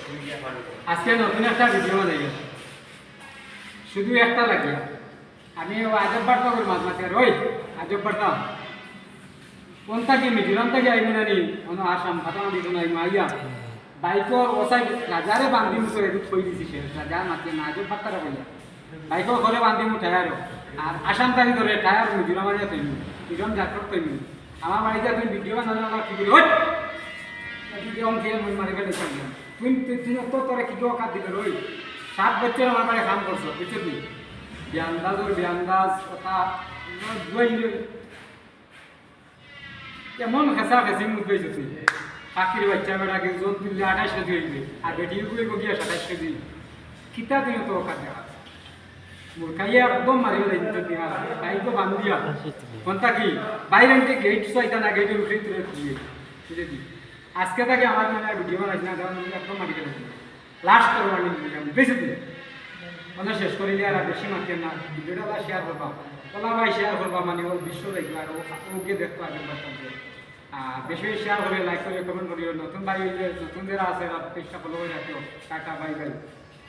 আজকে নতুন একটা ভিডিও বানাই গেছে শুধু একটা লাগিয়া আমি আজব বার্তা করি মাঝ মাঝে ওই আজব বার্তা কোন থাকি মিজোরাম থেকে আইব না নি কোনো আসাম ফাটানো দিত নাই আইয়া বাইকর ওসাই রাজারে বান্ধি মুখে এটু থই দিছি সে রাজা মাঝে না আজব বার্তাটা বলিয়া বাইকর ঘরে বান্ধি মু টায়ার আর আসাম থাকি ধরে টায়ার মিজোরাম আইয়া তৈরি মিজোরাম ঝাড়খণ্ড তৈরি আমার বাড়িতে তুমি ভিডিও বানালে আমার কি বলি ওই ভিডিও অঙ্কে মই মারি ফেলে তুই তুই অত তোরা কি কাজ দিবে ওই 7 বছর আমার বাড়ি কাম করছো বুঝছো তুই বিয়ান্দাজ কথা দুয়াইলে কেমন খেসা খেসি মুখ পেয়েছো তুই পাখির বাচ্চা বেটাকে জোন তুললে 28 কেজি হইবে আর বেটি গুলো গিয়া 27 কেজি কিতা তুই তো কাজ দেখা মুরখাইয়া একদম মারি ফেলে দিয়া তাই তো বান্ধিয়া কোনটা কি বাইরে গেট ছয়টা না গেটের উঠে তুলে দিয়ে বুঝলি আজকে থেকে আমার মানে ভিডিও বানাইছি না কারণ একদম মারি ফেলে লাস্ট করবো আমি বেশি দিন মানে শেষ করে দিয়ে আর বেশি মাতিয়ে না ভিডিওটা শেয়ার করবা বলা ভাই শেয়ার করবা মানে ও বিশ্ব দেখবা আর ওকে দেখতো আগে বাচ্চাকে আর বেশি শেয়ার করে লাইক করে কমেন্ট করিও নতুন বাড়ি নতুন যারা আছে পেজটা ফলো করে রাখিও টাটা বাই বাই